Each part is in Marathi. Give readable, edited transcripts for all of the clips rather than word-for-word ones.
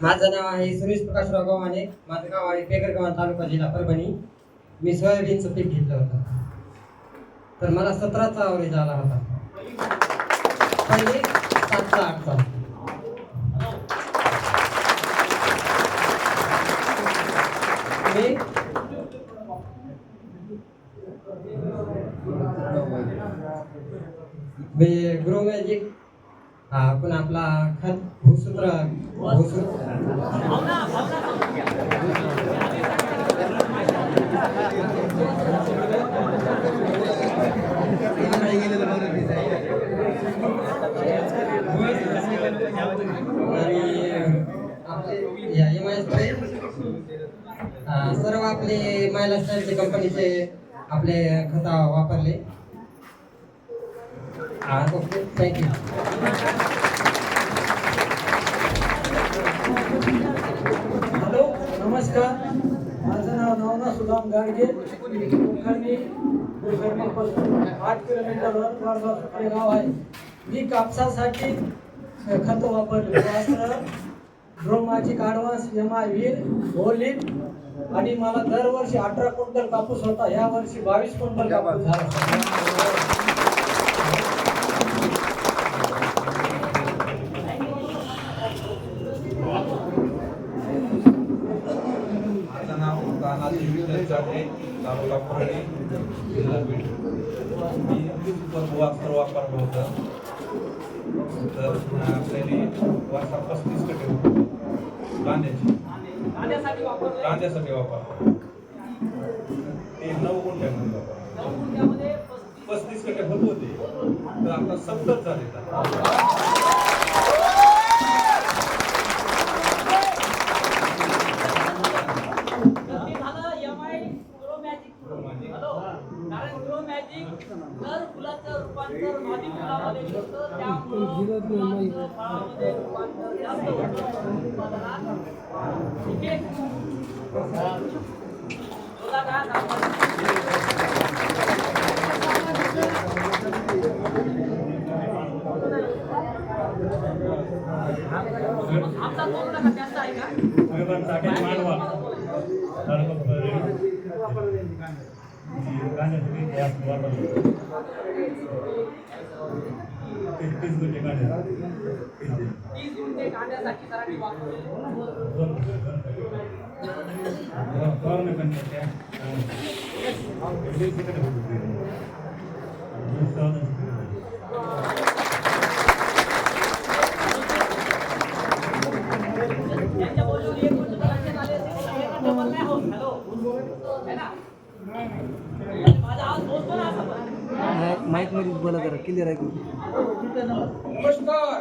माझं नाव आहे सुरेश प्रकाशराव गव्हाणे. माझं गाव आहे पेगरगाव, तालुका जिल्हा परभणी. मी सोयाबीनचं पीक घेतलं होतं, तर मला 17चा ॲव्हरेज आला होता. पहिले 7चा 8चा. मी ग्रो मॅजिक पण आपला खत भूसूत्र सर्व आपले महिला स्टाईलचे कंपनीचे आपले खत वापरले. Okay, thank you. हॅलो, नमस्कार. माझं नाव नवना सुदाम गाडगे. कुलकर्णी पासून 8 किलोमीटरवर वारगाव गाव आहे. मी कापसासाठी खत वापरले. वस्त्र ब्रोमाजिक ॲडव्हान्स, MI ओलिव्ह, आणि मला दरवर्षी 18 क्विंटल कापूस होता. या वर्षी 22 क्विंटल कापूस झाला. तालुका परळी, जिल्हा बीड. मी वस्त्र वापरलं होतं, तर आपल्याला वर्षा 35 कटे कांद्यासाठी वापरलं. ते 9 गुंठ्यामध्ये वापरलं. 35 कटे होत होते, तर आता 70 झाले. जर फुलाचं रूपांतर मादी फुलामध्ये होतं, त्यामुळे फळामध्ये रूपांतर जास्त होतं. उत्पादनात ठीक आहे. आपला तोरण का त्यांचा आहे का? कांद्यासाठी सरांनी वापरले. त्यांच्या बोलून 1 वर्ष झाले नाही होत. हॅलो, है ना? माझा आवाज पोहोचतो ना असं? माईक मध्ये बोला जरा, क्लिअर आहे. नमस्कार.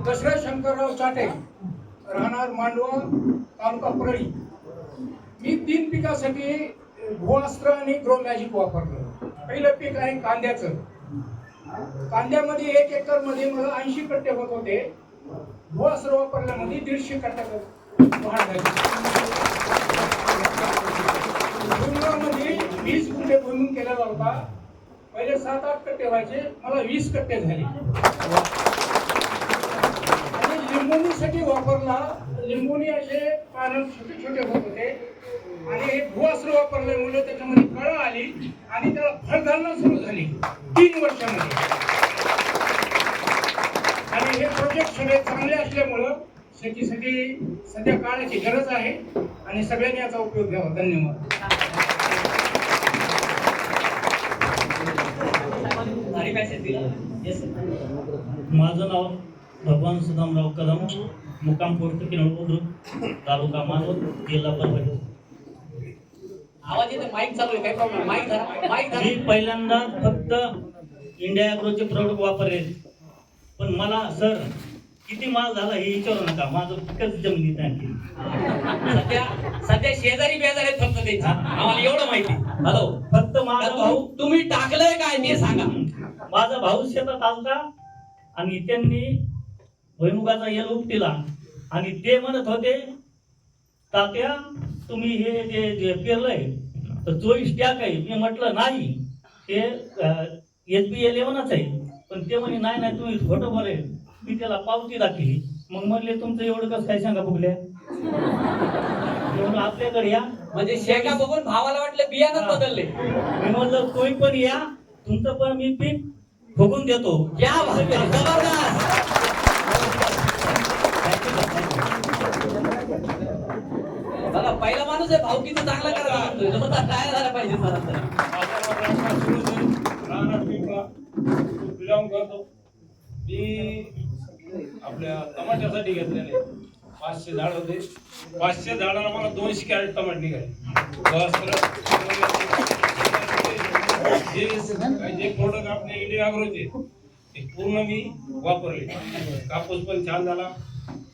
दशरथ शंकरराव चाटे, राहणार मांडवा, तालुका परळी. मी 3 पिकासाठी भूअस्त्र आणि ग्रो मॅजिक वापरलं. पहिलं पीक आहे कांद्याचं. कांद्यामध्ये 1 एकर मध्ये मला 80 कट्टे होत होते. भूअस्त्र वापरल्यामध्ये 150 कट्ट्याचं वाढ झाली. भुईमुगामध्ये 20 गुंठे भुईमुग केलेला होता. पहिले 7-8 कट्टे व्हायचे, मला 20 कट्टे झाले. आणि लिंबोणीसाठी वापरला. लिंबोणी असे पानं छोटे छोटे होत होते, आणि भूअस्त्र वापरल्यामुळे त्याच्यामध्ये कळं आली आणि त्याला फळधारणा सुरू झाली 3 वर्षामध्ये. आणि हे प्रोजेक्ट सगळे चांगले असल्यामुळं शेतीसाठी सध्या काळाची गरज आहे, आणि सगळ्यांनी याचा उपयोग घ्यावा. धन्यवाद. माझं नाव भगवान सुदामराव कदम, मुक्काम पोस्ट बुद्रुक, तालुका मानवत, जिल्हा परभणी. आवाज येतो, माईक चालू आहे, काय प्रॉब्लेम? माईक धरा. मी पहिल्यांदा फक्त इंडिया ॲग्रोचे प्रोडक्ट वापरले, पण मला सर किती माल झाला हे विचारू नका. माझं पिकच जमिनीत आणखी सध्या शेजारी बेजारी आहेत फक्त ते, आम्हाला एवढं माहिती. हॅलो, फक्त माझा भाऊ, तुम्ही टाकलंय काय ते सांगा. माझा भाऊ शेतात आलता आणि त्यांनी भुईमुगाचा येल उपटिला, आणि ते म्हणत होते, तात्या तुम्ही हे जे पेरलंय तर 24 टॅक आहे. मी म्हटलं नाही, ते SB11च आहे. पण ते म्हणे नाही तुम्ही खोटं बोले. मी त्याला पावती दाखली. मग म्हणले तुमचं एवढं कसं काय सांगा फुगल्या एवढं आपल्याकडे या. म्हणजे शेंगा बघून भावाला वाटलं बियाणं बदलले. मी म्हणलं तुम्ही पण या, तुमचं पण मी पीक फुगून देतो. या जबरदस्त. बघा पहिला माणूस आहे भाऊकीचं चांगला करायला म्हणतोय. जोरदार काय झाला पाहिजे सरांचं. बिलॉंग करतो. मी आपल्या टमाट्यासाठी घेतलेले 500 झाड होते. 500 झाडाला मला 200 कॅरेट टमाट निघाले. जे प्रोडक्ट आपले इंडिया ॲग्रोचे ते पूर्ण मी वापरले. कापूस पण छान झाला.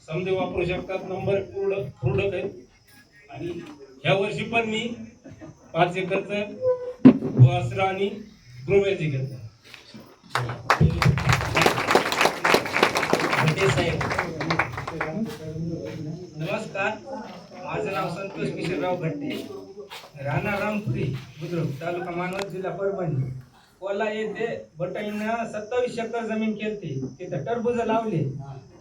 समजे वापरू शकतात. नंबर प्रोडक्ट आहेत. आणि ह्या वर्षी पण मी 5 एकरचं भुआस्त्र आणि ग्रोमॅजिक घेतलं. नमस्कार, माझं नाव संतोष किशोरराव भट्टे, राहणार रामपुरी बुद्रुक, तालुका मानवत, जिल्हा परभणी. कोल्हा येथे बटाईनं 27 एकर जमीन केली. तिथं टरबूज लावले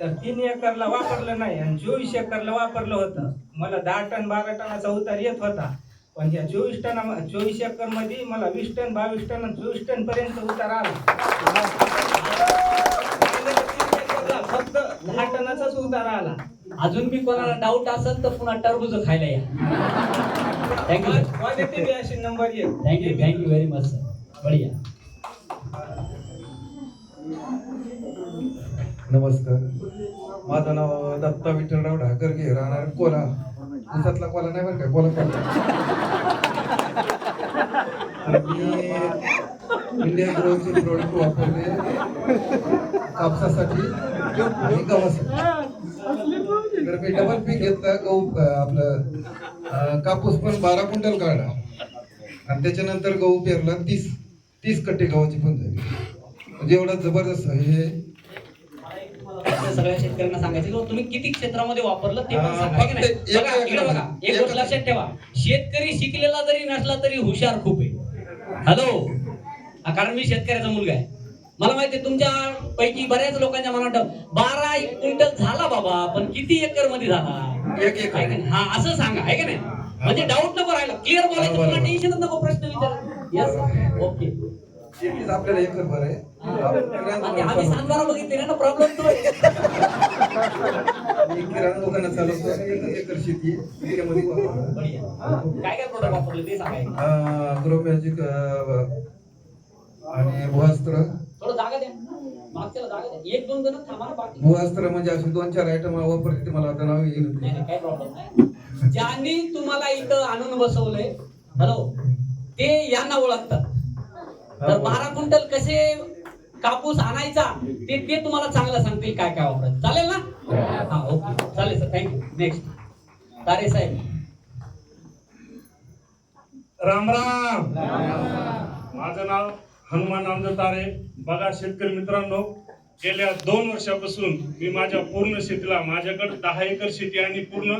तर 3 एकरला वापरलं नाही आणि 24 एकरला वापरलं होतं. मला 10 टन 12 टनाचा उतार येत होता. पण ह्या 24 एकर मध्ये मला 20 टन 22 टन 24 टन पर्यंत उतार आला. फक्त 10 टनाचाच उतार आला. अजून बी कोणाला डाऊट असेल तर पुन्हा टरबूज खायला या. थँक्यू क्वालिटी बी अशी number 1. Thank you very much sir. बढिया. नमस्कार, माझं नाव दत्ता विठ्ठलराव ढाकरगे, राहणार कोला. उसातला कोला नाही बरं का, कोला तर मी इंडिया ग्रोचे प्रोडक्ट वापरले कापसासाठी आणि गव्हासाठी. तर मी डबल पीक घेतला. गहू आपलं कापूस पण 12 क्विंटल काढला आणि त्याच्यानंतर गहू पेरला. 30 कट्टे गव्हाची पण झाली. म्हणजे एवढा जबरदस्त हे सगळ्या शेतकऱ्यांना सांगायचं की तुम्ही किती क्षेत्रामध्ये वापरलं ते पण सांगा. फक्त है की नाही? बघा, एक- इकडे बघा. एक गोष्ट लक्षात ठेवा, शेतकरी शिकलेला जरी नसला तरी हुशार खूप आहे. हॅलो, कारण मी शेतकऱ्याचा मुलगा आहे. मला माहिती आहे तुमच्या पैकी बऱ्याच लोकांच्या मनात 12 क्विंटल झाला बाबा, पण किती एकर मध्ये झाला? 1 एकर. आहे का नाही? हा, असं सांगा. आहे का नाही? म्हणजे डाऊट नको राहिला, क्लिअर बोलायचं, बरोबर. तुला टेन्शनच नको, प्रश्न विचार. Yes, okay. शेतीच आपल्याला एकर भर आहे. आणि आम्ही सांगणार बघितले ना, प्रॉब्लेम तो आहे. मी किराणा दुकानात चालवतो. 1 एकर शेती त्याच्यामध्ये वापरतो. बढिया. काय काय प्रोडक्ट वापरले ते सांगायचं. ग्रोमॅजिक आणि भुआस्त्र. थोडं जागा द्या, मागच्याला जागा द्या. 1-2 जण थांबा ना, बाकी भुआस्त्र म्हणजे असे 2-4 आयटम वापरते ते मला आता नाव येईल. नाही नाही, काही प्रॉब्लेम नाही. ज्यांनी तुम्हाला इथं आणून बसवलंय, हॅलो, ते यांना ओळखतात. तर 12 क्विंटल कसे कापूस आणायचा ते तुम्हाला चांगलं सांगतील काय काय वापरायचं. चालेल ना? हा, ओके, चालेल सर, थँक्यू. नेक्स्ट तारे साहेब. राम राम. माझं नाव हनुमान नामदेव तारे. बघा शेतकरी मित्रांनो, गेल्या 2 वर्षापासून मी माझ्या पूर्ण शेतीला, माझ्याकडे 10 एकर शेती आणि पूर्ण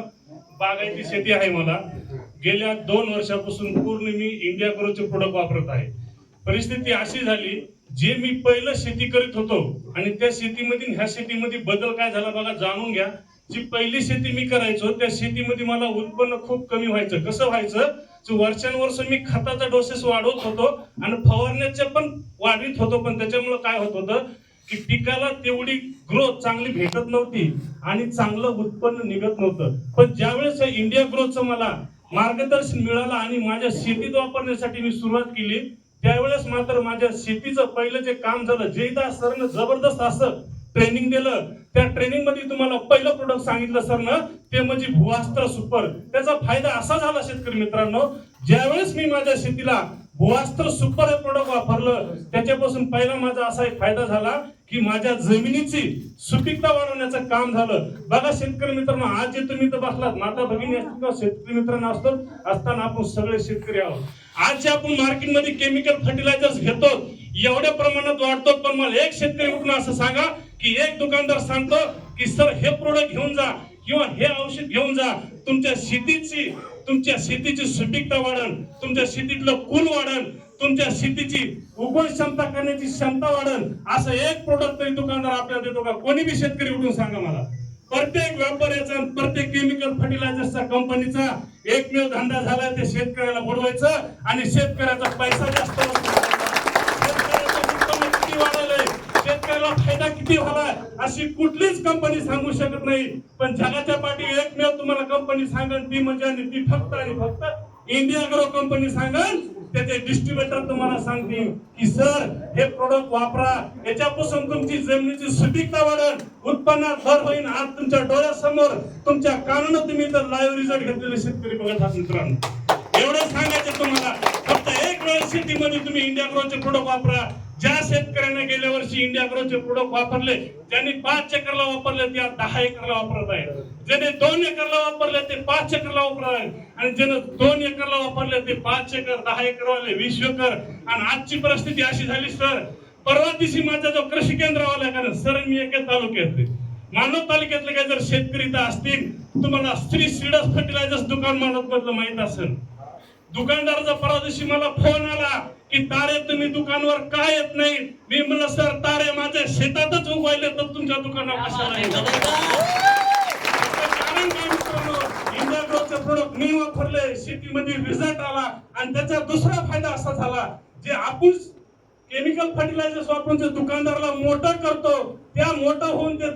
बागायती शेती आहे. मला गेल्या 2 वर्षापासून पूर्ण मी इंडिया ग्रोचे प्रोडक्ट वापरत आहे. परिस्थिती अशी झाली, जे मी पहिलं शेती करीत होतो आणि त्या शेतीमध्ये ह्या शेतीमध्ये बदल काय झाला बघा, जाणून घ्या. जी पहिली शेती मी करायचो त्या शेतीमध्ये मला उत्पन्न खूप कमी व्हायचं. कसं व्हायचं, वर्षानुवर्ष मी खताचा डोसेस वाढवत होतो आणि फवारण्याचे पण वाढवित होतो, पण त्याच्यामुळे काय होत होतं की पिकाला तेवढी ग्रोथ चांगली भेटत नव्हती आणि चांगलं उत्पन्न निघत नव्हतं. पण ज्यावेळेस इंडिया ग्रोथचं मला मार्गदर्शन मिळालं आणि माझ्या शेतीत वापरण्यासाठी मी सुरुवात केली, त्यावेळेस मात्र माझ्या शेतीचं पहिलं जे काम झालं, जयदास सरनं जबरदस्त असं ट्रेनिंग दिलं. त्या ट्रेनिंग मध्ये तुम्हाला पहिलं प्रोडक्ट सांगितलं सरनं, ते म्हणजे भुआस्त्र सुपर. त्याचा फायदा असा झाला शेतकरी मित्रांनो, ज्यावेळेस मी माझ्या शेतीला भुआस्त्र सुपर हे प्रोडक्ट वापरलं, त्याच्यापासून पहिला माझा असा एक फायदा झाला की माझ्या जमिनीची सुपीकता वाढवण्याचं काम झालं. बघा शेतकरी मित्रांनो, आज जे तुम्ही इथं बसलात, माता भगिनी असतील किंवा शेतकरी मित्रांनो असताना आपण सगळे शेतकरी आहोत. आज जे आपण मार्केटमध्ये केमिकल फर्टिलायझर्स घेतो, एवढ्या प्रमाणात वाढतो, पण मला एक शेतकरी उठून असं सांगा की एक दुकानदार सांगतो की सर हे प्रोडक्ट घेऊन जा किंवा हे औषध घेऊन जा, तुमच्या शेतीची सुपीकता वाढन, तुमच्या शेतीतलं कुल वाढन, तुमच्या शेतीची उगवण क्षमता करण्याची क्षमता वाढन, असं एक प्रोडक्ट तरी दुकानदार आपल्याला देतो का? कोणी बी शेतकरी उठून सांगा मला. प्रत्येक व्यापाऱ्याचा आणि प्रत्येक केमिकल फर्टिलायझरचा कंपनीचा एकमेव धंदा झाला ते शेतकऱ्याला बुडवायचं आणि शेतकऱ्याचा पैसा जास्त वसूल करायचा. शेतकऱ्याचं उत्पन्न किती वाढलंय, शेतकऱ्याला फायदा किती झाला अशी कुठलीच कंपनी सांगू शकत नाही. पण जगाच्या पाठी एकमेव तुम्हाला कंपनी सांगेल ती म्हणजे आणि ती फक्त आणि फक्त इंडिया ॲग्रो कंपनी सांगेल. त्याचे डिस्ट्रीब्युटर तुम्हाला सांगतील की सर हे प्रोडक्ट वापरा, याच्यापासून तुमची जमिनीची सुपीकता वाढेल, उत्पन्नात भर होईल. आज तुमच्या डोळ्यासमोर तुमच्या कानानं तुम्ही तर लाईव्ह रिझल्ट घेतलेले शेतकरी बघत आहात मित्रांनो. एवढं सांगायचं तुम्हाला, फक्त एक वेळ शेतीमध्ये तुम्ही इंडिया ॲग्रोचे प्रोडक्ट वापरा. ज्या शेतकऱ्यांना गेल्या वर्षी इंडिया ॲग्रोचे प्रोडक्ट वापरले, ज्यांनी 5 एकरला वापरले ते आज 10 एकरला वापरत आहेत. ज्याने 2 एकरला वापरले ते 5 एकरला वापरत आहेत आणि ज्याने 2 एकरला वापरले ते 5 एकर, 10 एकर वाले 20 एकर. आणि आजची परिस्थिती अशी झाली सर, परवा दिवशी माझा जो कृषी केंद्रवाला कारण सर मी एका तालुक्यातले मानव तालुक्यातले काही जर शेतकरी तर असतील, तुम्हाला श्री सीडस फर्टिलायझर्स दुकान मानव मधलं माहित असेल. दुकानदाराचा परवा दिवशी मला फोन आला की तारे तुम्ही दुकानावर का येत नाही. मी म्हणलं सर तारे माझ्या शेतातच उगवायले तर तुमच्या दुकानावर कशाला येतात. कारण काय मित्रांनो, इंडिया ॲग्रोचे प्रोडक्ट मी वापरले, शेतीमध्ये रिझल्ट आला. आणि त्याचा दुसरा फायदा असा झाला, जे आपण केमिकल फर्टिलायझर्स वापरून जे दुकानदाराला मोठं करतो, त्या मोठं होऊन ते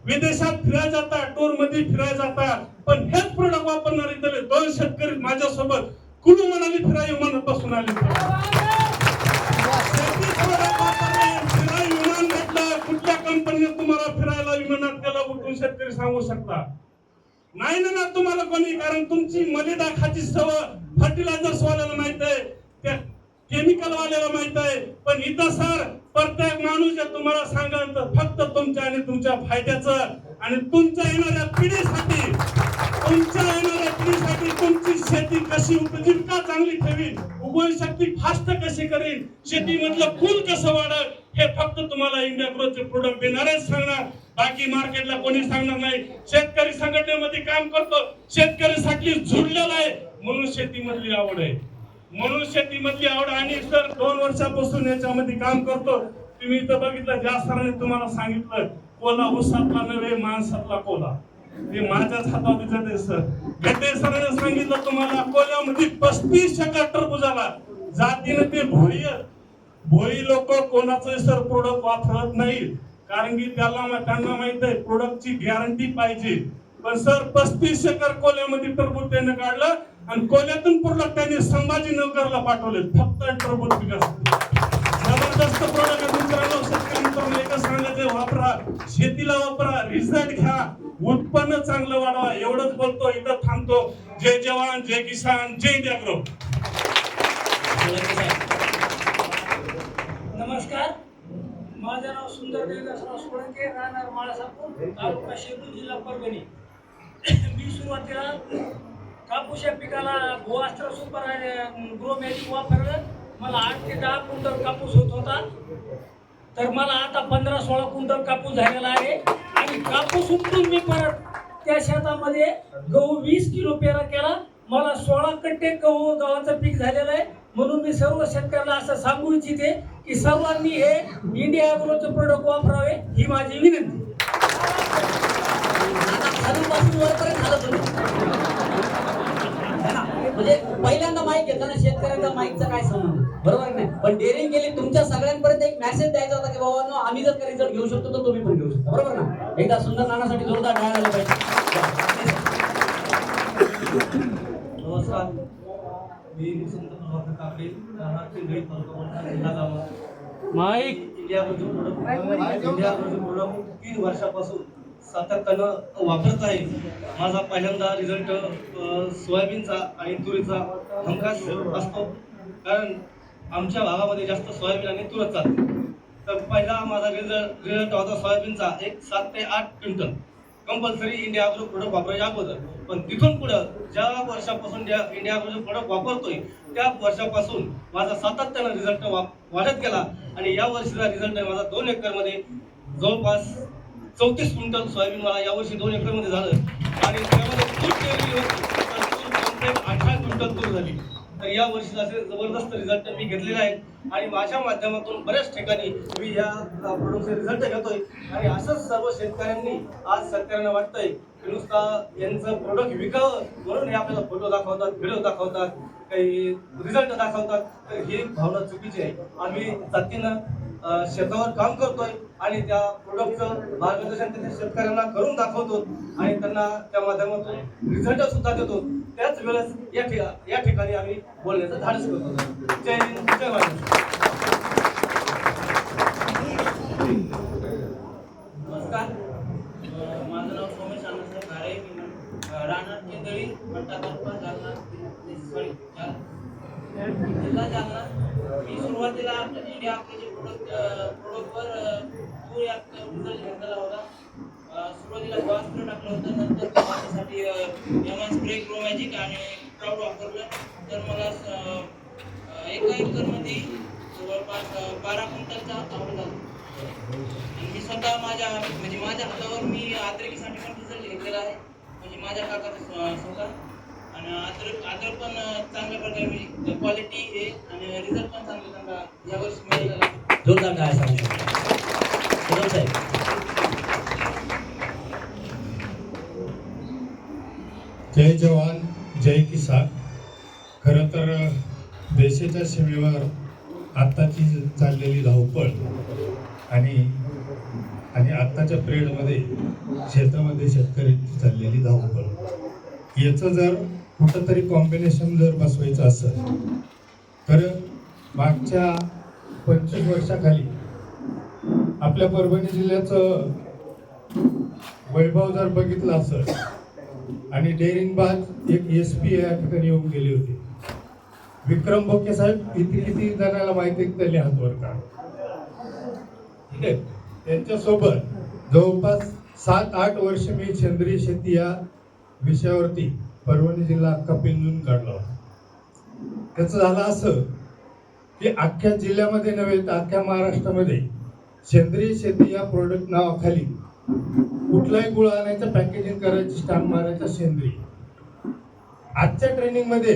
विदेशात फिरायला जातात, टूर मध्ये फिरायला जातात. पण हेच प्रोडक्ट वापरणारे तरी 2 शेतकरी माझ्यासोबत कुलू मनाली फिराई विमानात बसून आले. विमान भेटलं, कुठल्या कंपनीने तुम्हाला फिरायला विमानात गेलं उठून शेतकरी सांगू शकता नाही ना तुम्हाला कोणी. कारण तुमची मलिदा खाची सवय फर्टिलायझर्स वाल्याला माहित आहे, त्या केमिकल वाल्याला माहित आहे. पण इथं सर प्रत्येक माणूस जे तुम्हाला सांगेल तर फक्त तुमच्या आणि तुमच्या फायद्याचं आणि तुमच्या येणाऱ्या पिढीसाठी तुमची शेती कशी उपजीविका चांगली ठेवी, उगवण शक्ती फास्ट कशी करेल, शेतीमधलं फुल कसं वाढेल, हे फक्त तुम्हाला इंडिया ॲग्रोचे प्रोडक्ट देणारेच सांगणार. बाकी मार्केटला कोणी सांगणार नाही. शेतकरी संघटनेमध्ये काम करतो, शेतकऱ्यासाठी जुडलेला आहे म्हणून शेतीमधली आवड आहे, म्हणून शेतीमधली आवड. आणि सर 2 वर्षापासून याच्यामध्ये काम करतो. तुम्ही इथं बघितलं, ज्या सरांनी तुम्हाला सांगितलं कोला उसातला नव्हे माणसातला कोला, ते माझ्याच हातात दिसत आहे सर. गटे सरांनी सांगितलं तुम्हाला कोल्यामध्ये 35 एकर टरबूज आला. जातीनं ते भोई लोक कोणाचं सर प्रोडक्ट वापरत नाही, कारण की त्यांना माहित आहे प्रोडक्टची गॅरंटी पाहिजे. पण सर 35 एकर कोल्यामध्ये टरबूज त्याने काढलं आणि कोल्यातून प्रोडक्ट त्यांनी संभाजीनगरला पाठवले फक्त टरबूज पिकासाठी. जबरदस्त प्रोडक्ट आहे मित्रांनो. शेतकरी मित्रांनो एकच सांगायचं, वापरा, शेतीला वापरा, रिझल्ट घ्या, उत्पन्न चांगलं वाढवा. एवढंच बोलतो, इथं थांबतो. जय जवान, जय किसान, जय इंडिया ॲग्रो. नमस्कार, माझं नाव सुंदर देवदासराव सोळंके, राहणार माळासापूर, तालुका शेलूर, जिल्हा परभणी. मी सुरुवातीला कापूस या पिकाला भूअस्त्र सुपर ग्रो मॅजिक वापरलं. मला 8 ते 10 क्विंटल कापूस होत होता, तर मला आता 15-16 क्विंटल कापूस झालेला आहे. आणि कापूस उपटून मी परत त्या शेतामध्ये गहू 20 किलो पेरा केला. मला 16 कट्टे गव्हाचं पीक झालेलं आहे. म्हणून मी सर्व शेतकऱ्याला असं सांगू इच्छिते की सर्वांनी हे इंडिया ॲग्रोचे प्रोडक्ट वापरावे, ही माझी विनंती. म्हणजे पहिल्यांदा माईक घेताना शेतकऱ्यांचा माईकचा काय संबंध, बरोबर नाही. पण डेअरिंग केली, तुमच्या सगळ्यांपर्यंत एक मेसेज द्यायचा होता की बाबा आम्ही जर का रिझल्ट घेऊ शकतो तर तुम्ही पण घेऊ शकता, बरोबर ना. एकदा सुंदर नानासाठी जोरदार टाळ्या झाल्या पाहिजे. नमस्कार, मी वसंत प्रभाकर काकडे, राहणार पिंगळी, तालुका जिल्हा गावा. माईक इंडिया ॲग्रोचे प्रोडक्ट 3 वर्षापासून सातत्यानं वापरत आहे. माझा पहिल्यांदा रिझल्ट सोयाबीनचा आणि तुरीचा हमखास असतो, कारण आमच्या भागामध्ये जास्त सोयाबीन आणि तुरच चालते. तर पहिला माझा रिझल्ट होता सोयाबीनचा 7 ते 8 quintal compulsory India agro product वापरायच्या अगोदर. पण तिथून पुढं ज्या वर्षापासून इंडिया ॲग्रोचे प्रोडक्ट वापरतोय त्या वर्षापासून माझा सातत्यानं रिझल्ट वाढत गेला. आणि या वर्षीचा रिझल्ट आहे माझा 2 एकरमध्ये जवळपास 34 क्विंटल सोयाबीन मला यावर्षी 2 एकरमध्ये झालं. आणि त्यामध्ये तूर पेरली होती, तर तूर 18 क्विंटल तूर झाली. तर या वर्षीचा असे जबरदस्त रिझल्ट मी घेतलेला आहे. आणि माझ्या माध्यमातून बऱ्याच ठिकाणी मी या प्रोडक्टचे रिझल्ट घेतोय आणि असंच सर्व शेतकऱ्यांनी आज शेतकऱ्यांना वाटतंय की नुसता यांचं प्रोडक्ट विकावं म्हणून हे आपल्याला फोटो दाखवतात, व्हिडिओ दाखवतात, काही रिझल्ट दाखवतात, तर ही भावना चुकीची आहे. आम्ही जातीनं शेतावर काम करतोय आणि त्या प्रोडक्टचं मार्गदर्शन त्या शेतकऱ्यांना करून दाखवतो आणि त्यांना त्या माध्यमातून रिझल्ट सुद्धा देतो. त्याच वेळेस या ठिकाणी आम्ही बोलण्याचं धाडस करतो. जय हिंद, जय महाराष्ट्र. नमस्कार, माझं नाव सोमेश अण्णासाहेब घारे, राहणार केंदळी, पट्टा तालुका, जालना, जिल्हा जालना. मी सुरुवातीला इंडिया आपले प्रोडक्टवर रिझल्ट घेतलेला होता. सुरुवातीला वास्त्र टाकलं होतं, नंतर माझ्यासाठी एमन स्प्रे, ग्रो मॅजिक आणि प्राऊड वापरलं. तर मला एका एकरमध्ये जवळपास 12 क्विंटलचा आवड झाला. आणि मी स्वतः माझ्या हातावर मी आद्रकीसाठी पण रिझल्ट घेतलेला आहे, म्हणजे माझ्या काकाचा स्वतः. आणि आद्रक पण चांगल्या प्रकारे म्हणजे क्वालिटी आहे आणि रिझल्ट पण चांगला यावर्षी मिळालेला. जोरदार काय सांगू साहेब. जय जवान जय किसान. खरं तर देशाच्या सीमेवर आत्ताची चाललेली धावपळ आणि आत्ताच्या पिरियडमध्ये शेतामध्ये शेतकऱ्यांची चाललेली धावपळ याचं जर कुठंतरी कॉम्बिनेशन जर बसवायचं असेल तर मागच्या 25 वर्षाखाली आपल्या परभणी जिल्ह्याचं वैभव जर बघितलं असेल आणि डेअरिंगबाज एक SP या ठिकाणी येऊन गेले होते. विक्रम बोके साहेब किती जणांना माहिती आहे त्याने हात वर काढ. ठीक आहे, त्यांच्यासोबत जवळपास 7-8 वर्ष मी सेंद्रिय शेती या विषयावरती परभणी जिल्हा अख्खा पिंजून काढला होता. त्याचं झालं असं की अख्ख्या जिल्ह्यामध्ये नव्हे तर अख्ख्या महाराष्ट्रामध्ये सेंद्रिय शेती या प्रोडक्ट नावाखाली कुठलाही गुळ आणायचं, पॅकेजिंग करायची, स्टॅम्प मारायचा सेंद्रिय. आजच्या ट्रेनिंग मध्ये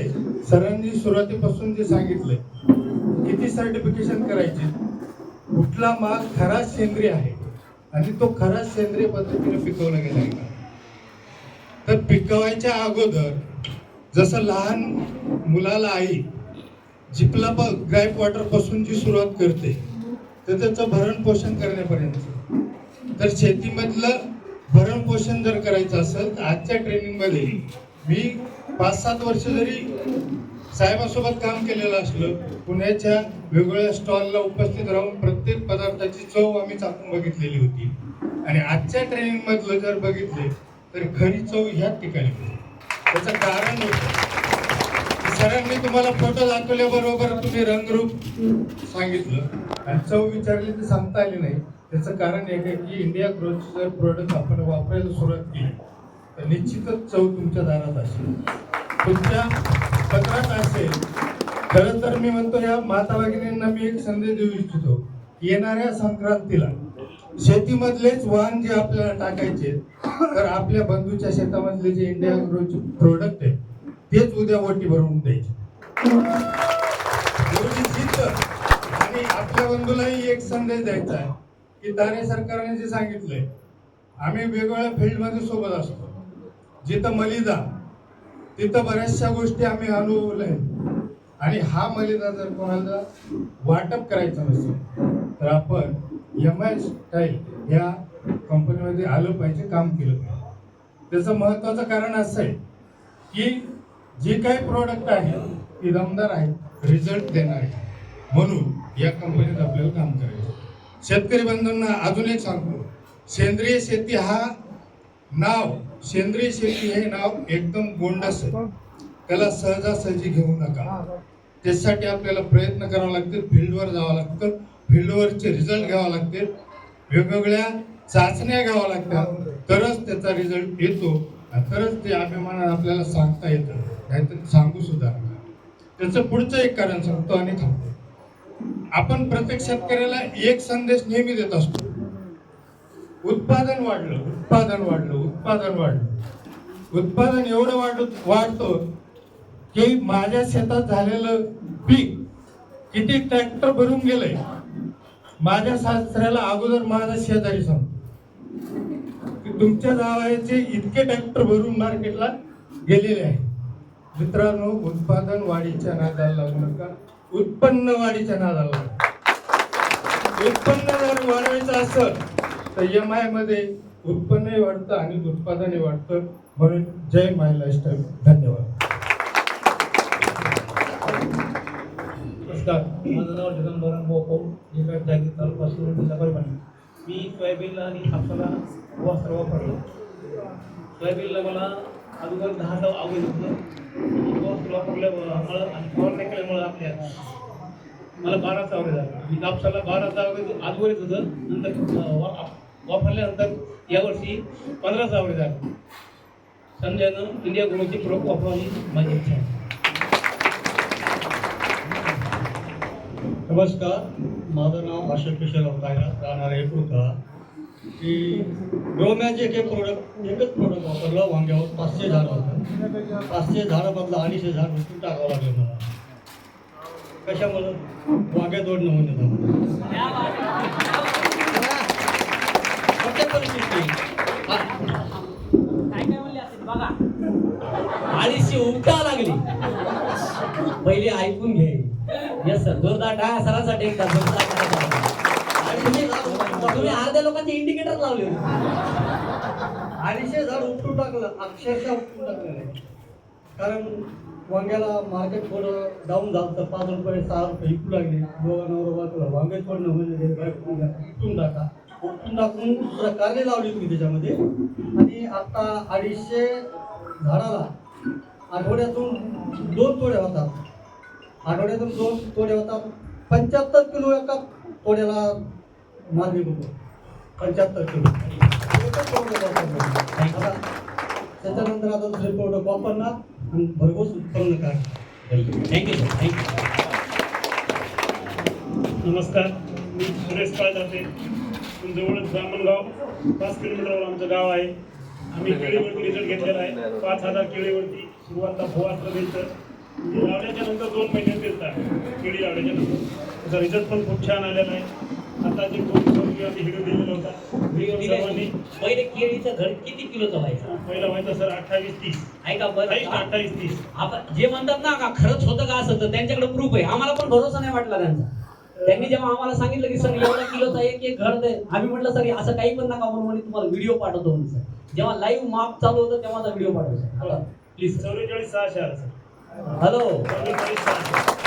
सरांनी सुरुवातीपासून जे सांगितलंय किती सर्टिफिकेशन करायचे, कुठला माल खरा सेंद्रिय आहे आणि तो खरा सेंद्रिय पद्धतीने पिकवला गेला आहे. तर पिकवायच्या अगोदर जसं लहान मुलाला आई जिपला ग्राईप वॉटर पासून जी सुरुवात करते तर त्याचं भरण पोषण करण्यापर्यंत, तर शेतीमधलं भरण पोषण जर करायचं असेल तर आजच्या ट्रेनिंगमध्ये मी 5-7 वर्ष जरी साहेबासोबत काम केलेलं असलं, पुण्याच्या वेगवेगळ्या स्टॉलला उपस्थित राहून प्रत्येक पदार्थाची चव आम्ही चाखून बघितलेली होती. आणि आजच्या ट्रेनिंग मधलं जर बघितले तर खरी चव ह्याच ठिकाणी होती. त्याचं कारण होतं सरांनी तुम्हाला फोटो दाखवल्याबरोबर तुम्ही रंगरूप सांगितलं आणि चव विचारली तर सांगता आली नाही. त्याचं कारण एक आहे की इंडिया ग्रोथचे जर प्रोडक्ट आपण वापरायला सुरुवात केली तर निश्चितच चव तुमच्या दारात असेल, तुमच्या पत्रात असेल. खरं तर मी म्हणतो या माता भगिनींना मी एक संदेश देऊ इच्छितो, येणाऱ्या संक्रांतीला शेतीमधलेच वाहन जे आपल्याला टाकायचे तर आपल्या बंधूच्या शेतामधले जे इंडिया ग्रोचे प्रोडक्ट आहे तेच उद्या ओटी भरून द्यायचे. आणि आपल्या बंधूलाही एक संदेश द्यायचा आहे की दारे सरकारने जे सांगितलंय, आम्ही वेगवेगळ्या फील्डमध्ये सोबत असतो. जिथं मलिदा तिथं बऱ्याचशा गोष्टी आम्ही अनुभवल्या आणि हा मलिदा जर कोणाला वाटप करायचा नसेल तर आपण MI स्टाईल या कंपनीमध्ये आलं पाहिजे, काम केलं पाहिजे. त्याचं महत्वाचं कारण असं आहे की जे काही प्रोडक्ट आहे ती दमदार आहे, रिझल्ट देणार आहे, म्हणून या कंपनीत आपल्याला काम करायचं. शेतकरी बंधूंना अजून एक सांगतो, सेंद्रिय शेती हा नाव, सेंद्रिय शेती हे नाव एकदम गोंडस आहे, त्याला सहजासहजी घेऊ नका. त्यासाठी आपल्याला प्रयत्न करावा लागतील, फील्डवर जावं लागतं, फील्डवरचे रिझल्ट घ्यावा लागतील, वेगवेगळ्या चाचण्या घ्याव्या लागतात, तरच त्याचा रिझल्ट येतो आणि तरच ते अभिमानाने आपल्याला सांगता येतं, नाहीतर सांगू सुद्धा नका. त्याचं पुढचं एक कारण सांगतो आणि थांबतो. आपण प्रत्येक शेतकऱ्याला एक संदेश नेहमी देत असतो, उत्पादन वाढलं, उत्पादन वाढलं, उत्पादन वाढलं. उत्पादन एवढं वाढतो की माझ्या शेतात झालेलं पीक किती ट्रॅक्टर भरून गेले. माझ्या सासऱ्याला अगोदर माझा शेजारी सांगतो की तुमच्या जावयाचे इतके ट्रॅक्टर भरून मार्केटला गेलेले आहे. मित्रांनो, उत्पादन वाढीच्या नादाला लागू नका, उत्पन्न वाढीच्या नादाला लागू. उत्पन्न जर वाढवायचं असेल तर MI मध्ये उत्पन्नही वाढतं आणि उत्पादनही वाढतं. म्हणून जय माय लाईफस्टाईल. धन्यवाद. नमस्कार, माझं नाव जगन बोको, जिल्हा जागीर, तालुका शिरूर, जिल्हा परभणी. मी सोयाबीनला आणि कापसाला वस्त्र वापरलं. सोयाबीनला मला अगोदर 10 आवड होतं. वस्त्र वापरल्यामुळं आणि फवारणी केल्यामुळं आपल्या मला 12 आवड झालं. आणि कापसाला 12 आवड आजवरच होतं. नंतर वापरल्यानंतर यावर्षी 15 आवड झालं. संजयनं इंडिया ग्रोचे प्रोडक्ट वापरावी माझी इच्छा आहे. नमस्कार, माझं नाव अशोक किशोरराव कायरात, राहणार आहे पुरका. की ग्रोमॅजिक हे प्रोडक्ट एकच प्रोडक्ट वापरलं. वांग्यावर 500 झाड होतं. 500 झाडामधलं 250 झाड उचलून टाकावं लागलं मला. कशामुळं? वांग्या तोड नमुने बघा, 250 उमटा लागली. पहिले ऐकून घे. येस सर, जोरदार टाळ्या सरांसाठी एकदा जोरदार टाळ्या. तुम्ही अर्ध्या लोकांचे इंडिकेटर लावले. 250 झाड उपटून टाकलं, अक्षरशः उपटून टाकलं नाही. कारण वांग्याला मार्केट थोडं डाऊन झालं तर 5 रुपये 6 रुपये विकू लागले. दोघांवर वाचलं. वांगे थोडं म्हणजे उपटून टाका. उपटून टाकून थोडं कारले लावली तुम्ही त्याच्यामध्ये. आणि आता 250 झाडाला आठवड्यातून 2 तोडे होतात. आठवड्यातून 2 तोडे होतात. 75 किलो एका तोड्याला माल निघतो. 75 किलो. त्याच्यानंतर आता दुसरे प्रोडक्ट वापरणार आणि भरघोस उत्पन्न काढणार. Thank you sir, thank you. नमस्कार, मी सुरेश काळजाते. जवळच ब्राह्मणगाव 5 किलोमीटरवर आमचं गाव आहे. आम्ही केळीवरती रिझल्ट घेतलेला आहे. 5000 केळीवरती सुरुवातीला भोवास्त्र दिलं. लावल्याच्या नंतर 2 महिन्यात देतात केळी लावल्याच्या नंतर. त्याचा रिझल्ट पण खूप छान आलेला आहे. आता जे व्हिडिओ दिलेला होता सर्वांनी. पहिले केळीचं घड किती किलोचं व्हायचं? पहिला व्हायचा सर 28-30. ऐका बरं, 28-30. आपण जे म्हणतात ना का खरंच होतं का असं, तर त्यांच्याकडे प्रूफ आहे. आम्हाला पण भरोसा नाही वाटला त्यांचा. त्यांनी जेव्हा आम्हाला सांगितलं की सर एवढा किलोचा एक घड आहे, आम्ही म्हटलं सर असं काही पण नका म्हणून, म्हणे तुम्हाला व्हिडिओ पाठवतो म्हणून. सर जेव्हा लाईव्ह माप चालू होतं तेव्हाचा व्हिडिओ पाठवतो प्लीज. 44,600 आला सर. हॅलो, 44,600.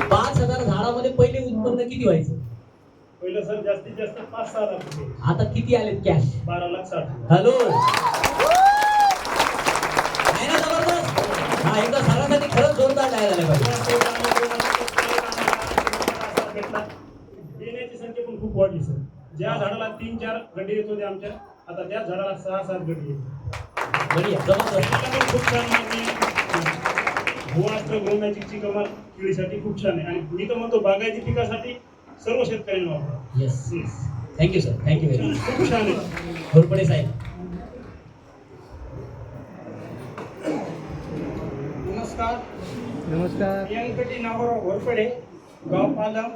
5,000 झाडामध्ये पहिले उत्पन्न किती व्हायचं? पहिलं सर जास्तीत जास्त 5-6 लाख रुपये. आता किती आले कॅश? 12,60,000. हॅलो, आहे ना जबरदस्त? हा, एकदा सरांसाठी खरंच जोरदार टाळ्या झाल्या पाहिजे. देण्याची संख्या पण खूप वाढली सर. ज्या झाडाला 3-4 गड्डे येत होते आमच्या, आता त्या झाडाला 6-7 गड्डे येतात. बढिया, जबरदस्त. खूप छान माहिती. भुवास्त्र ग्रोमॅजिकची कमाल केळीसाठी खूप छान आहे. आणि मी तर म्हणतो बागायती पिकासाठी सर्व शेतकऱ्यांनी वापरा. Yes, thank you sir, thank you very much. खूप छान आहे. घोरपडे साहेब. नमस्कार, व्यंकटी नागोराव घोरपडे, गाव पालम.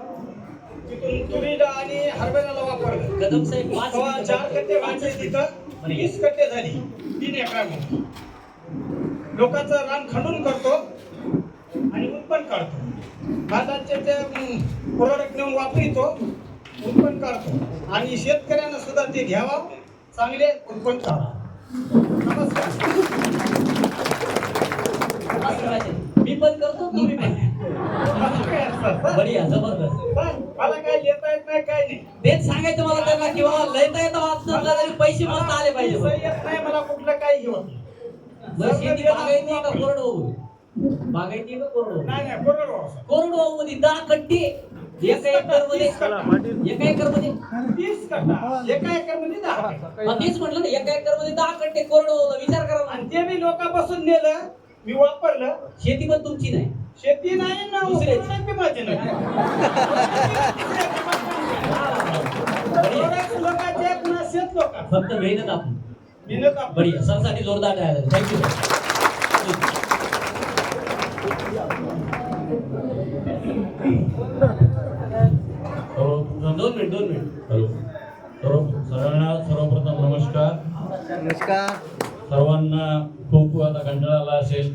तिथून तुरीला आणि हरभऱ्याला वापरलं. कदम साहेब 5 4 कट्टे वाढले, तिथं 20 कट्टे झाली 3 एकरामध्ये. लोकांचं रान खंडून करतो आणि उत्पन्न काढतो. भाताचे ते प्रोडक्ट नेऊन वापरितो, उत्पन्न काढतो. आणि शेतकऱ्यांना सुद्धा ते घ्यावं, चांगले उत्पन्न काढा. नमस्कार. मी पण करतो, तुम्ही पण. बढिया, जबरदस्त. मला काय लिहिता येत नाही, काय नाही. तेच सांगायचं मला त्यांना की बाबा लयता येतं वाचतं तरी पैसे मस्त आले पाहिजे. सही येत नाही मला कुठलं काही घेऊन. शेती बागायती का कोरडवाहू? बागायती का कोरडवाहू? नाही कोरडवाहू. कोरडवाहू मध्ये 10 कट्टे एका एकर मध्ये. एका एकर मध्ये 30 कट्टा, एका एकर मध्ये 10 कट्टा. तेच म्हटलं ना, एका एकर मध्ये 10 कट्टे कोरडवाहूला विचार करा. आणि ते मी लोकांपासून नेलं, मी वापरलं. शेती पण तुमची नाही, शेती नाही ना, दुसऱ्याची माझी नाही. लोकांचे पुन्हा शेत लोक. फक्त मेहनत आपण. मेहनत आपण. बढिया, सरसाठी जोरदार टाळ्या. थँक्यू. 2 मिनिट. हॅलो सर्वप्रथम नमस्कार. सर्वांना खूप आता कंटाळा आला असेल.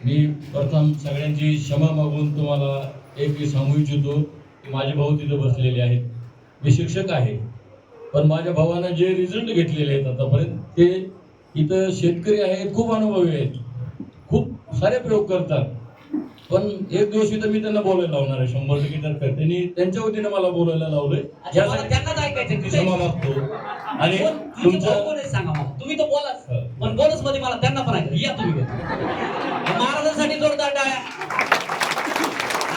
मी प्रथम सगळ्यांची क्षमा मागून तुम्हाला एक सांगू इच्छितो की माझे भाऊ तिथे बसलेले आहेत. मी शिक्षक आहे, पण माझ्या भावानं जे रिझल्ट घेतलेले आहेत आतापर्यंत ते इथं शेतकरी आहेत, खूप अनुभवी आहेत, खूप सारे प्रयोग करतात. पण एक दिवशी तर मी त्यांना बोलायला लावणार आहे 100% तर त्यांनी त्यांच्या वतीनं मला बोलायला लावलंय. त्यांनाच ऐकायचं. क्षमा मागतो. आणि तुमचं सांगा मला, तुम्ही तर बोलाच, पण बोनस मध्ये मला त्यांना पण ऐकायचं. या तुम्ही महाराजांसाठी जोरदार टाळ्या.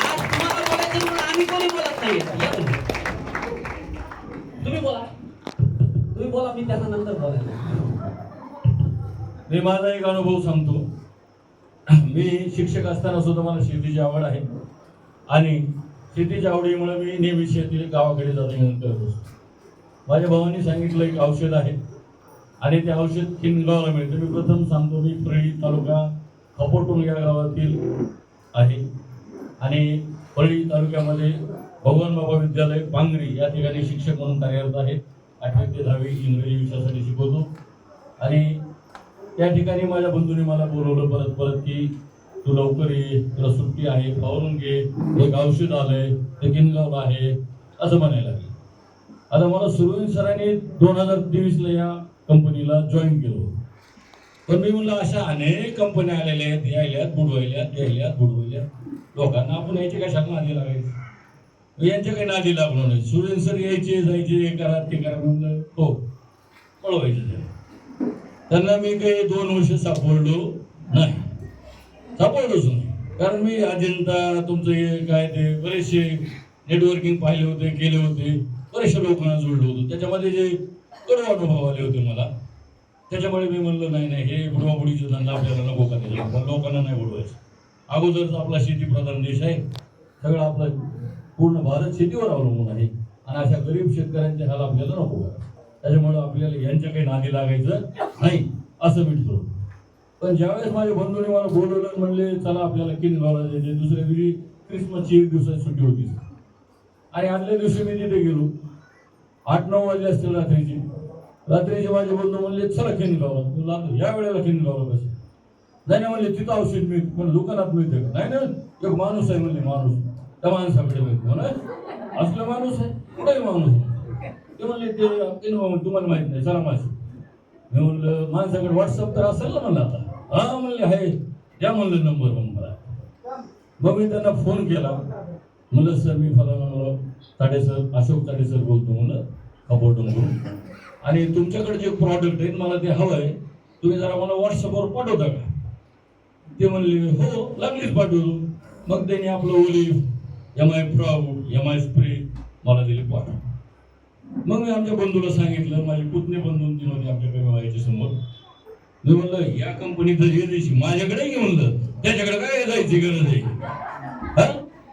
आज तुम्हाला बोलायचं म्हणून आम्ही कोणी बोलत नाही. या तुम्ही बोला, तुम्ही बोला, मी त्यांना नंतर बोलायला. मी माझा एक अनुभव सांगतो. मी शिक्षक असताना सुद्धा मला शेतीची आवड आहे आणि शेतीच्या आवडीमुळे मी नेहमी शेती गावाकडे जातो म्हणून करत असतो. माझ्या भावांनी सांगितलं एक औषध आहे आणि ते औषध किनगावला मिळतं. मी प्रथम सांगतो, मी परळी तालुका खपोटून या गावातील आहे आणि परळी तालुक्यामध्ये भगवान बाबा विद्यालय पांगरी या ठिकाणी शिक्षक म्हणून कार्यरत आहे. 8वी ते 10वी इंग्रजी विषयासाठी शिकवतो आणि त्या ठिकाणी माझ्या बंधूंनी मला बोलवलं परत की तू लवकर ये, तुला सुट्टी आहे, फवारून घे, एक औषध आलंय ते किनगावला आहे असं म्हणायला लागले. आता मला सुरवीन सरांनी 2023ला या कंपनीला जॉईन केलं. पण मी म्हणलं अशा अनेक कंपन्या आलेल्या आहेत, यायल्यात बुडवल्यात लोकांना आपण याची कशाला नादी लागायची, यांच्या काही नादी लागलो नाही. सुरवीन सर यायचे जायचे, हे करा ते करा म्हणलं हो पळवायचे. त्यांना मी काही 2 वर्ष सापडलोच नाही. कारण मी अजिंता तुमचं हे काय ते बरेचसे नेटवर्किंग पाहिले होते, केले होते, बरेचशा लोकांना जोडलो होतो. त्याच्यामध्ये जे कडू अनुभव आले होते मला, त्याच्यामुळे मी म्हणलं नाही हे बुडवाबुडीचा धंदा आपल्याला नको का, त्याच्या लोकांना नाही बुडवायचं. अगोदरच आपला शेतीप्रधान देश आहे, सगळं आपला पूर्ण भारत शेतीवर अवलंबून आहे आणि अशा गरीब शेतकऱ्यांचे हाल आपल्याला नको करा. त्याच्यामुळे आपल्याला यांच्या काही नादी लागायचं नाही असं मी ठरवलं. पण ज्यावेळेस माझ्या बंधूने मला बोलवलं, म्हणले चला आपल्याला किनगावला जायचे. दुसऱ्या दिवशी क्रिसमसची 1 दिवसाची सुट्टी होती आणि आदल्या दिवशी मी तिथे गेलो. 8-9 वाजले असतील रात्रीचे माझे बंधू म्हणले चला किनगावला. या वेळेला किनगावला कसं नाही म्हणले तिथं औषध मिळते, पण दुकानात मिळते का? नाही एक माणूस आहे म्हणले, माणूस त्या माणसाकडे मिळते म्हणा. असलं माणूस आहे, कुठेही माणूस आहे. ते म्हणले ते तुम्हाला माहित नाही, चला माझी. मी म्हणलं माणसाकडे व्हॉट्सअप तर असेल ना म्हणलं. आता हा म्हणले आहे, द्या म्हणलं नंबर मला. मग मी त्यांना फोन केला, म्हणलं सर मी फलाना अशोक ताडे सर बोलतो म्हणलं खपोटून, आणि तुमच्याकडे जे प्रॉडक्ट आहे मला ते हवं आहे, तुम्ही जरा मला व्हॉट्सअपवर पाठवता का? ते म्हणले हो लागलीच पाठवतो. मग त्यांनी आपलं olive, MI proud, MI spray मला दिले पाठव. मग मी आमच्या बंधूला सांगितलं, माझे पुतणे बंधू 3 होते आमच्या कमी व्हायच्या समोर. मी म्हणलं या कंपनीत जर हे द्यायची माझ्याकडे घे म्हणलं, त्याच्याकडे काय जायची गरज आहे, हा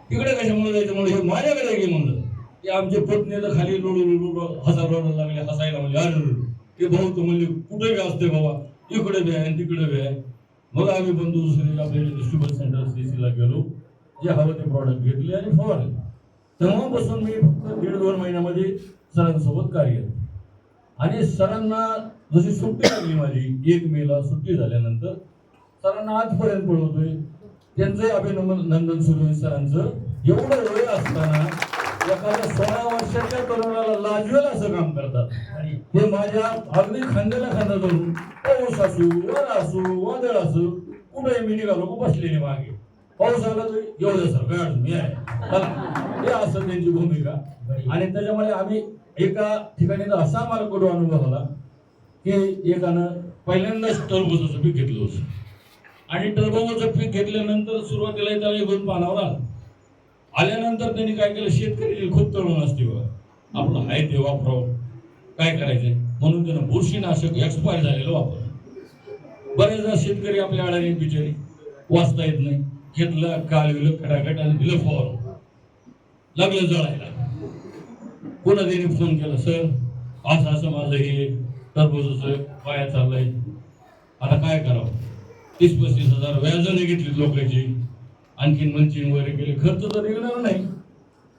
तिकडे कशामुळे जायचं म्हणलं, हे माझ्याकडे घे म्हणलं. ते आमचे पुतणे तर खाली लोडू हसायला लागले, म्हणजे अरे ते भाऊ तर म्हणले कुठे बी असते बाबा, इकडे बी आहे तिकडे बी आहे. मग आम्ही बंधू दुसरे आपल्या डिस्ट्रीब्युशन सेंटर CCला गेलो, जे हवं ते प्रॉडक्ट घेतले आणि फवारले. तेव्हापासून मी फक्त 1.5-2 महिन्यामध्ये सरांसोबत कार्य. आणि सरांना जशी सुट्टी लागली माझी 1 मेला सुट्टी झाल्यानंतर सरांना आजपर्यंत पळवतोय. त्यांचं अभिनंदन सुरू आहे सरांचं. एवढं वय असताना एखाद्या 16 वर्षाच्या तरुणाला लाजवेल असं काम करतात. हे माझ्या अगदी खांद्याला खांदा धरून पाऊस असू, वारा असू, वादळ असू, कुठे मी निघालो बसलेले मागे. पाऊस आला तर एवढं सर काय मी आहे, हे असं त्यांची भूमिका. आणि त्याच्यामुळे आम्ही एका ठिकाणी असा आम्हाला कडू अनुभव आला की एकानं पहिल्यांदाच टरबूजाचं पीक घेतलं होतं आणि टरबूजाचं पीक घेतल्यानंतर सुरुवातीला त्याला 1-2 पानावर आल्यानंतर त्यांनी काय केलं, शेतकरी खूप तरुण असते बघा, आपलं आहे ते वापरावं, काय करायचंय म्हणून त्यानं बुरशीनाशक एक्सपायर झालेलं वापरलं. बरेचदा शेतकरी आपल्या अडाणी बिचारी वाचता येत नाही, घेतलं कालविलं खटाखट आणि दिलं फवारून, लागलं जळायला. कोणा त्यांनी फोन केला, सर असं माझं हे टरबूजाचं पाया चाललंय, आता काय करावं. 30-35 हजार व्याजाने घेतली लोकांची, आणखीन मंचिंग वगैरे केले, खर्च तर निघणार नाही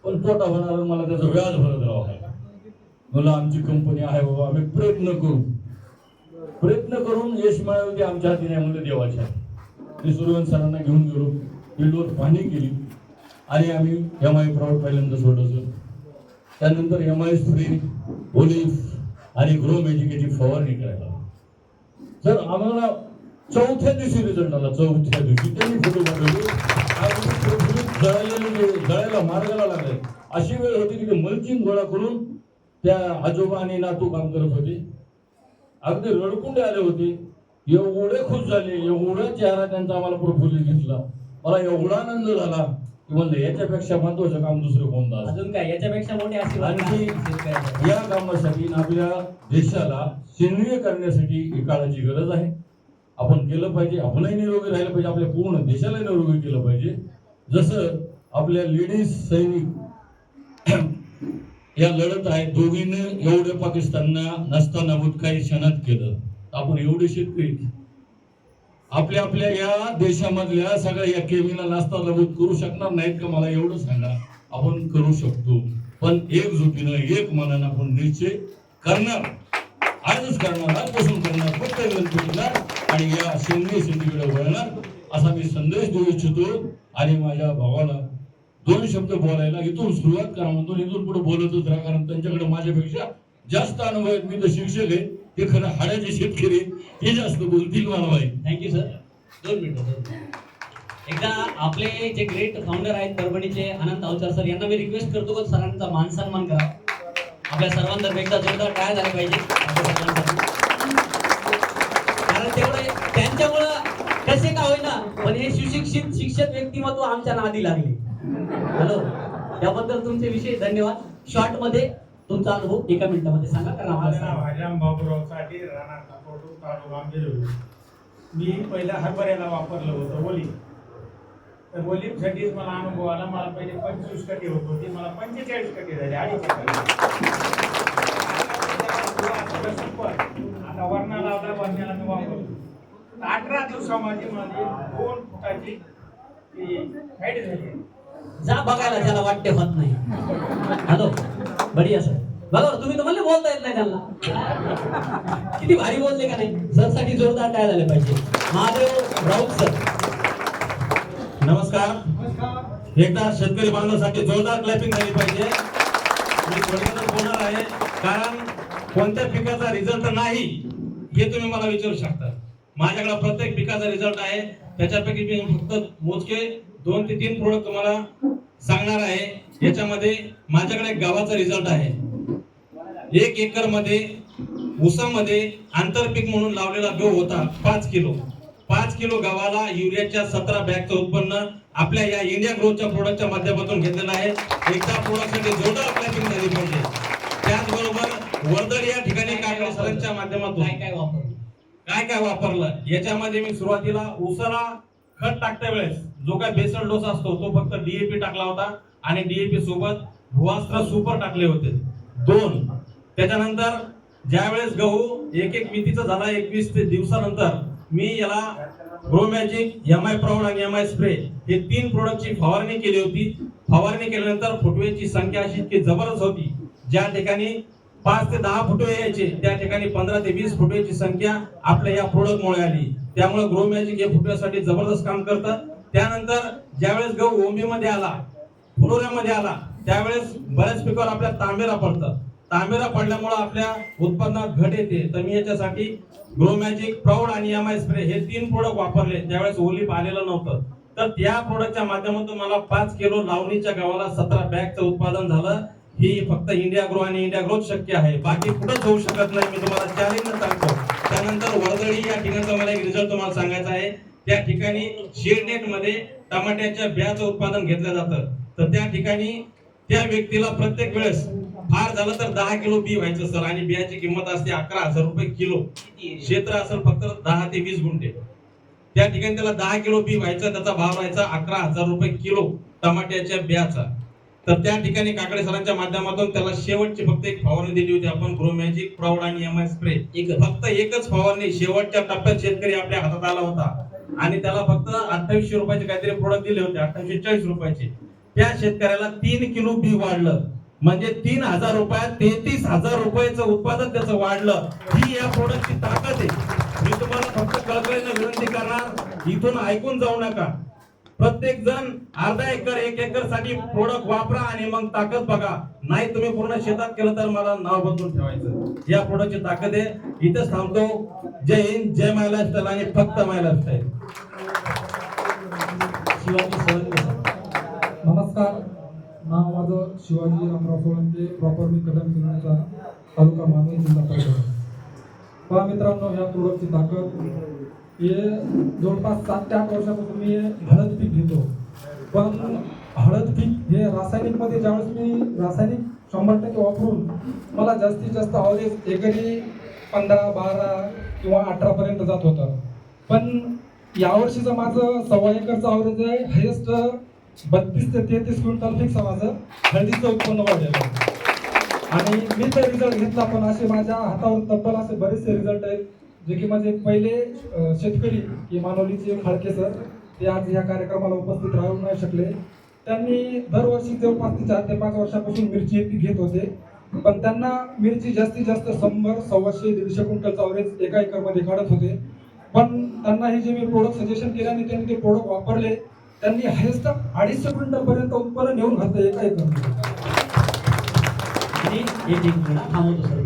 पण तोटा होणार, मला त्याचं व्याज भरत राहावं. मला आमची कंपनी आहे बाबा, आम्ही प्रयत्न करून यश मिळवले आमच्या हाती नाही म्हणलं देवाच्या. मी सूर्यवंश सरांना घेऊन गेलो, फील्डवर पाहणी केली आणि आम्ही MI प्राऊड पहिल्यांदा सोडवलं. त्यानंतर MI स्प्रे, ओलिव्ह आणि ग्रो मॅजिकची फवारणी करायला. सर आम्हाला चौथ्या दिवशी रिझल्ट आला. चौथ्या दिवशी त्यांनी फोटो पाठवले, जळायला मार्गाला लागले. अशी वेळ होती की ते मल्चिंग गोळा करून त्या आजोबा आणि नातू काम करत होते. अगदी रडकुंडे आले होते. एवढे खुश झाले, एवढा चेहरा त्यांचा आम्हाला प्रफुल्लित दिसला. मला एवढा आनंद झाला की म्हणलं याच्यापेक्षा महत्वाचं काम दुसरं कोणतं अजून काय याच्यापेक्षा मोठी आणखी या कामासाठी आपल्या देशाला सेंद्रिय करण्यासाठी ही काळाची गरज आहे. आपण केलं पाहिजे. आपणही निरोगी राहिलं पाहिजे, आपल्या पूर्ण देशाला निरोगी केलं पाहिजे. जसं आपल्या लेडीज सैनिक या लढत आहे, दोघींनी एवढे पाकिस्तानना नसताना काही क्षणात केलं. आपण एवढे शेतकरी आपल्या आपल्या या देशामधल्या सगळ्या या केमीला नाश्ता नमूद करू शकणार नाहीत का? मला एवढं सांगा. आपण करू शकतो, पण एकजुटीनं एक मनानं आपण निश्चय करणार, आजच करणार, आजपासून करणार, फक्त करणार आणि या सेंद्रिय शेतीकडे वळणार असा मी संदेश देऊ इच्छितो. आणि माझ्या भावाला 2 शब्द बोलायला इथून सुरुवात करा म्हणतो. इथून पुढे बोलतच राहा, कारण त्यांच्याकडे माझ्यापेक्षा जास्त अनुभव आहेत. मी तर शिक्षक आहे, ते खरं हाडाचे शेतकरी हे जास्त बोलतील मला माहिती. Thank you sir. 2 मिनिटं. एकदा आपले जे ग्रेट फाउंडर आहेत परभणीचे अनंत अवचार सर, यांना मी रिक्वेस्ट करतो की सरांचा मान सन्मान करा. आपल्या सर्वांना एकदा जोरदार टाळ्या झाल्या पाहिजे कारण तेवढे त्यांच्यामुळं कसे का होईना पण हे सुशिक्षित शिक्षक व्यक्तिमत्व आमच्या नादी लागले. हॅलो, त्याबद्दल तुमचे विशेष धन्यवाद. शॉर्ट मध्ये तुमचा अनुभव 1 मिनिटामध्ये सांगा. कारण माझं नाव हरिराम बाबूराव साठी, राहणार काकोटू, तालुका आंबेजोगाई. मी पहिला हरभऱ्याला वापरलं होतं ओलिव्ह. तर ओलिव्हसाठीच मला अनुभव आला. मला पहिले 25 कटी होत होती, मला 45 कटी झाली. 2.5 आता वरणा लावला, वरण्याला मी वापरतो. 18 दिवसामध्ये माझी 2 फुटाची हाईट झाली. जा बघायला ज्याला वाटते होत नाही. हॅलो, बढिया सर. बघा तुम्ही तर म्हणले बोलता येत नाही त्यांना. किती भारी बोलले का नाही. सर साठी जोरदार टाळ्या झाले पाहिजे. महादेव राऊत सर. नमस्कार. एकदा शेतकरी बांधवांसाठी जोरदार क्लॅपिंग झाली पाहिजे. मी थोडक्यात बोलणार आहे, कारण कोणत्या पिकाचा रिझल्ट नाही हे तुम्ही मला विचारू शकता. माझ्याकडे प्रत्येक पिकाचा रिझल्ट आहे. त्याच्यापैकी मी फक्त मोजके 2 ते 3 प्रोडक्ट तुम्हाला सांगणार आहे. याच्यामध्ये माझ्याकडे गव्हाचा रिझल्ट आहे. 1 एकर मध्ये ऊसामध्ये आंतरपीक म्हणून लावलेला गहू होता 5 किलो. 5 किलो गव्हाला युरियाच्या 17 बॅगचं उत्पन्न आपल्या या इंडिया ग्रोथच्या प्रोडक्टच्या माध्यमातून घेतलेलं आहे. एकदा प्रोडक्टसाठी जोरदार क्लॅपिंग झाली पाहिजे. त्याचबरोबर वर्दळ या ठिकाणी काकडे सरांच्या माध्यमातून काय वापरलं याच्यामध्ये मी सुरुवातीला ऊसाला खत टाकत्या वेळेस जो काय बेसल डोस असतो तो फक्त DAP टाकला होता आणि DAP सोबत भुवास्त्र सुपर टाकले होते 2. त्याच्यानंतर ज्यावेळेस गहू एक मितीचा झाला 21 दिवसानंतर मी याला ग्रो मॅजिक, MI प्राऊड आणि MI स्प्रे हे 3 प्रोडक्टची फवारणी केली होती. फवारणी केल्यानंतर फुटवेची संख्या अशी इतकी जबरदस्त होती. ज्या ठिकाणी 5 ते 10 फुटवे यायचे त्या ठिकाणी 15 ते 20 फुटवेची संख्या आपल्या या प्रोडक्टमुळे आली. त्यामुळे ग्रो मॅजिक हे फुटव्यासाठी जबरदस्त काम करतं. त्यानंतर ज्यावेळेस गहू ओंबीमध्ये आला, फुलोऱ्यामध्ये आला, त्यावेळेस बऱ्याच पिकावर आपल्या तांबेरा पडतं. तांबेरा पडल्यामुळे आपल्या उत्पन्नात घट येते. तर मी याच्यासाठी ग्रो मॅजिक, प्राऊड आणि MI स्प्रे हे 3 प्रोडक्ट वापरले. त्यावेळेस ओलिव्ह आलेलं नव्हतं. तर त्या प्रोडक्टच्या माध्यमातून मला 5 किलो लावणीच्या गव्हाला 17 बॅगचं उत्पादन झालं. ही फक्त इंडिया ग्रो आणि इंडिया ग्रोथ शक्य आहे, बाकी कुठंच होऊ शकत नाही. मी तुम्हाला चॅलेंज सांगतो. त्यानंतर वर्दळी या ठिकाणचा मला एक रिझल्ट तुम्हाला सांगायचा आहे. त्या ठिकाणी शेडनेट मध्ये टमाट्याच्या बियाचं उत्पादन घेतलं जातं. तर त्या ठिकाणी त्या व्यक्तीला प्रत्येक वेळेस फार झालं तर 10 किलो बी व्हायचं सर, आणि बियाची किंमत असते 11,000 रुपये किलो. क्षेत्र असेल फक्त 10 ते 20 गुंठे. त्या ठिकाणी त्याला 10 किलो बी व्हायचा, त्याचा भाव व्हायचा 11,000 रुपये किलो टमाट्याच्या बियाचा. तर त्या ठिकाणी काकडे सरांच्या माध्यमातून त्याला शेवटची फक्त एक फवारणी दिली होती आपण, ग्रो मॅजिक, प्राऊड आणि MI स्प्रे. फक्त एकच फवारणी शेवटच्या टप्प्यात शेतकरी आपल्या हातात आला होता आणि त्याला फक्त 2800 रुपयाचे काहीतरी प्रोडक्ट दिले होते, 2840 रुपयाचे. त्या शेतकऱ्याला 3 किलो बी वाढलं. म्हणजे 3,000 रुपयात 33,000 रुपयाचं उत्पादन त्याचं वाढलं. ही या प्रोडक्टची ताकद आहे. मी तुम्हाला फक्त कळकळीने विनंती करणार, इथून ऐकून जाऊ नका. प्रत्येक जण अर्धा एकर 1 एकर साठी प्रोडक्ट वापरा आणि मग ताकद बघा. नाही तुम्ही पूर्ण शेतात केलं तर मला नाव बदलून ठेवायचं. या प्रोडक्टची ताकद आहे. इथेच थांबतो. जय हिंद, जय माय लाईफस्टाईल आणि फक्त माय लाईफस्टाईल. शिवाजी सोळंके. नमस्कार, नाव माझं शिवाजी रामराव सोळंके, प्रॉपर मी कदम गिरण्याचा, तालुका मानवी, जिल्हा परभणी. पहा मित्रांनो, या प्रोडक्टची ताकद हे जवळपास 7 ते 8 वर्षापासून मी हळद पीक घेतो. पण हळद पीक हे रासायनिकमध्ये ज्यावेळेस मी रासायनिक 100% वापरून मला जास्तीत जास्त अवरेज एकरी 15, 12 किंवा 18 पर्यंत जात होतं. पण यावर्षीचं माझं 1.25 एकरचं अवरेज आहे. हायेस्ट 32 ते 33 क्विंटल फिक्स माझं हळदीचं उत्पन्न वाढलेलं आहे. आणि मी तर रिझल्ट घेतला, पण असे माझ्या हातावर तब्बल असे बरेचसे रिझल्ट आहेत जे की माझे पहिले शेतकरी की मानवलीचे खाडके सर, ते आज या कार्यक्रमाला उपस्थित राहू नाही शकले. त्यांनी दरवर्षी जवळपास 4 ते 5 वर्षापासून मिरची पीक घेत होते. पण त्यांना मिरची जास्तीत जास्त 100, 125, 150 क्विंटलचा अवरेज एका एकरमध्ये काढत होते. पण त्यांना हे जे मी प्रोडक्ट सजेशन केले आणि त्यांनी ते प्रोडक्ट वापरले, त्यांनी हायेस्ट 250 क्विंटल पर्यंत उत्पन्न नेऊन घातलं एका एकरमध्ये. आणि एक मिनिट थांबवतो सर.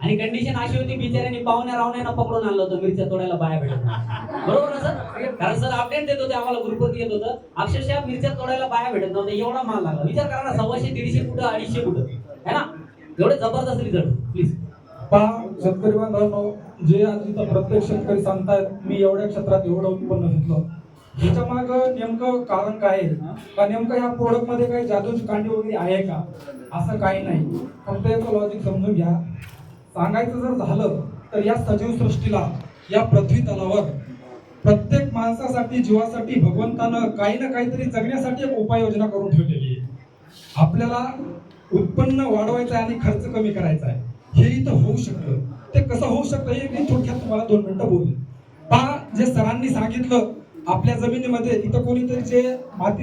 आणि कंडिशन अशी होती, बिचाऱ्यांनी पाहुण्या रावण्यानं पकडून आणलं होतं मिरच्या तोडायला बाया भेटत नाही. बरोबर ना सर? कारण सर अपडेट देत होते आम्हाला, ग्रुपवरती येत होतं, अक्षरशः मिरच्या तोडायला बाया भेटत नव्हते, एवढा माल लागला. विचार करा ना, 125, 150 कुठं, 250 कुठं, है ना? एवढे जबरदस्त रिझल्ट. प्लीज पहा शेतकरी बांधवांनो, जे आज इथं प्रत्येक शेतकरी सांगतायत मी एवढ्या क्षेत्रात एवढं उत्पन्न घेतलं, ह्याच्या माग नेमकं कारण काय आहे का? नेमकं या प्रोडक्ट मध्ये काही जादूची कांडी वगैरे आहे का? असं काही नाही. फक्त याचं लॉजिक समजून घ्या. सांगायचं जर झालं तर या सजीव सृष्टीला, या पृथ्वी तलावर प्रत्येक माणसासाठी, जीवासाठी भगवंतानं काही ना काहीतरी जगण्यासाठी एक उपाययोजना करून ठेवलेली आहे. आपल्याला उत्पन्न वाढवायचं आहे आणि खर्च कमी करायचा आहे. हे इथं होऊ शकतं. ते कसं होऊ शकतं हे मी थोडक्यात तुम्हाला 2 मिनिटं बोलेन. पहा, जे सरांनी सांगितलं, आपल्या जमिनीमध्ये इथं कोणीतरी जे माती